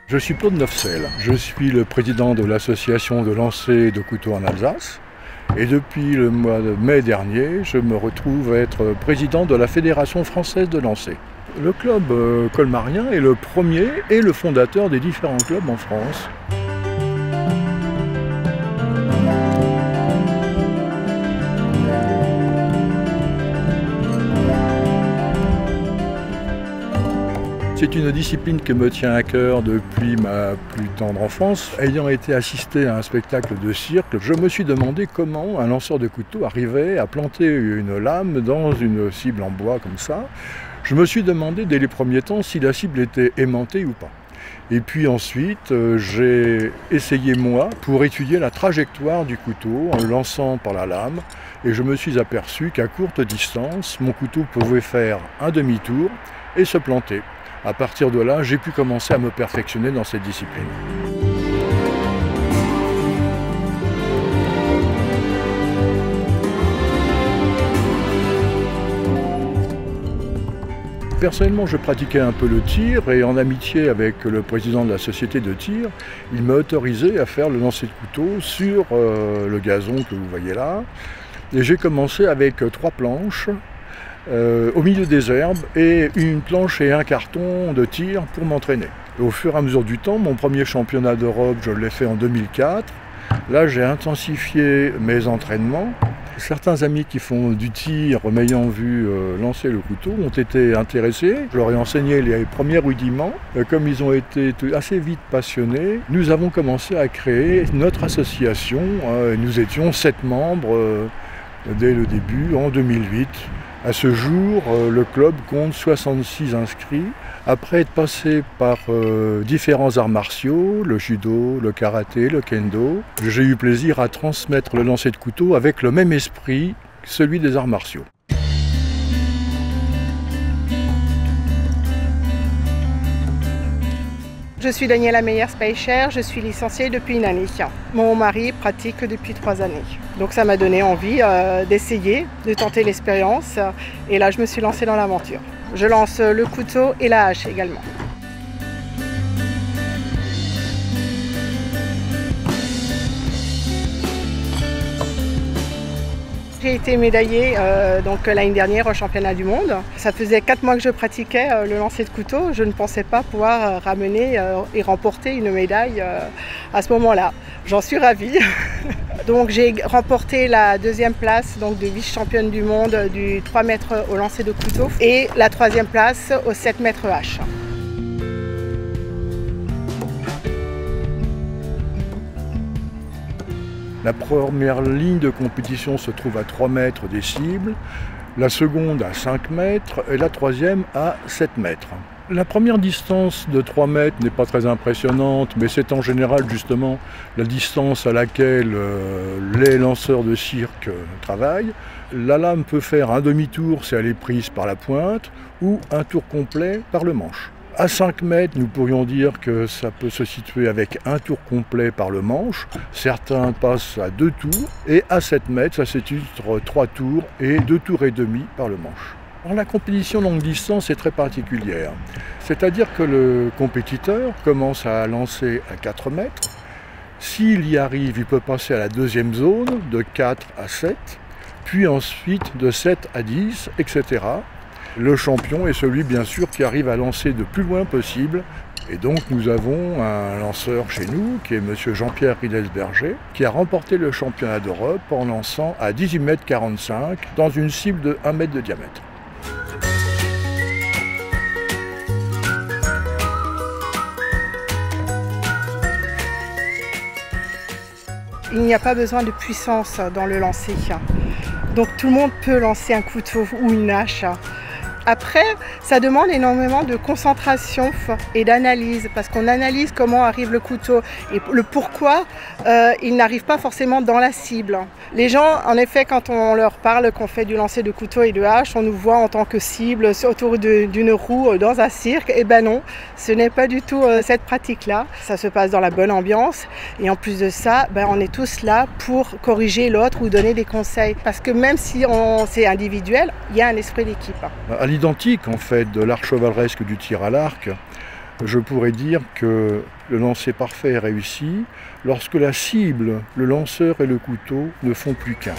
Je suis Claude Neufsel, je suis le président de l'association de lancer de couteaux en Alsace et depuis le mois de mai dernier, je me retrouve être président de la Fédération française de lancer. Le club colmarien est le premier et le fondateur des différents clubs en France. C'est une discipline qui me tient à cœur depuis ma plus tendre enfance. Ayant été assisté à un spectacle de cirque, je me suis demandé comment un lanceur de couteau arrivait à planter une lame dans une cible en bois comme ça. Je me suis demandé dès les premiers temps si la cible était aimantée ou pas. Et puis ensuite, j'ai essayé moi pour étudier la trajectoire du couteau en le lançant par la lame. Et je me suis aperçu qu'à courte distance, mon couteau pouvait faire un demi-tour et se planter. À partir de là, j'ai pu commencer à me perfectionner dans cette discipline. Personnellement, je pratiquais un peu le tir et en amitié avec le président de la société de tir, il m'a autorisé à faire le lancer de couteau sur le gazon que vous voyez là. Et j'ai commencé avec 3 planches. Au milieu des herbes et une planche et un carton de tir pour m'entraîner. Au fur et à mesure du temps, mon premier championnat d'Europe, je l'ai fait en 2004. Là, j'ai intensifié mes entraînements. Certains amis qui font du tir, m'ayant vu lancer le couteau, ont été intéressés. Je leur ai enseigné les premiers rudiments. Comme ils ont été assez vite passionnés, nous avons commencé à créer notre association. Nous étions 7 membres dès le début, en 2008. À ce jour, le club compte 66 inscrits. Après être passé par différents arts martiaux, le judo, le karaté, le kendo, j'ai eu plaisir à transmettre le lancer de couteau avec le même esprit que celui des arts martiaux. Je suis Daniela Meyer-Speicher, je suis licenciée depuis une année. Mon mari pratique depuis 3 années. Donc ça m'a donné envie d'essayer, de tenter l'expérience. Et là, je me suis lancée dans l'aventure. Je lance le couteau et la hache également. J'ai été médaillée l'année dernière au championnat du monde. Ça faisait 4 mois que je pratiquais le lancer de couteau. Je ne pensais pas pouvoir ramener et remporter une médaille à ce moment-là. J'en suis ravie. Donc j'ai remporté la 2e place de vice-championne du monde du 3 mètres au lancer de couteau et la 3e place au 7 mètres hache. La première ligne de compétition se trouve à 3 mètres des cibles, la seconde à 5 mètres et la 3e à 7 mètres. La première distance de 3 mètres n'est pas très impressionnante, mais c'est en général justement la distance à laquelle les lanceurs de cirque travaillent. La lame peut faire un demi-tour si elle est prise par la pointe ou un tour complet par le manche. À 5 mètres, nous pourrions dire que ça peut se situer avec un tour complet par le manche. Certains passent à 2 tours. Et à 7 mètres, ça se situe entre 3 tours et 2 tours et demi par le manche. Alors, la compétition longue distance est très particulière. C'est-à-dire que le compétiteur commence à lancer à 4 mètres. S'il y arrive, il peut passer à la 2e zone, de 4 à 7, puis ensuite de 7 à 10, etc. Le champion est celui, bien sûr, qui arrive à lancer de plus loin possible. Et donc, nous avons un lanceur chez nous, qui est M. Jean-Pierre Ridelsberger, qui a remporté le championnat d'Europe en lançant à 18,45 m dans une cible de 1 mètre de diamètre. Il n'y a pas besoin de puissance dans le lancer. Donc tout le monde peut lancer un couteau ou une hache. Après, ça demande énormément de concentration et d'analyse, parce qu'on analyse comment arrive le couteau et le pourquoi il n'arrive pas forcément dans la cible. Les gens, en effet, quand on leur parle qu'on fait du lancer de couteau et de hache, on nous voit en tant que cible autour d'une roue dans un cirque. Eh ben non, ce n'est pas du tout cette pratique-là. Ça se passe dans la bonne ambiance et en plus de ça, on est tous là pour corriger l'autre ou donner des conseils. Parce que même si c'est individuel, il y a un esprit d'équipe. À l'identique en fait de l'art chevaleresque du tir à l'arc, je pourrais dire que le lancer parfait est réussi lorsque la cible, le lanceur et le couteau ne font plus qu'un.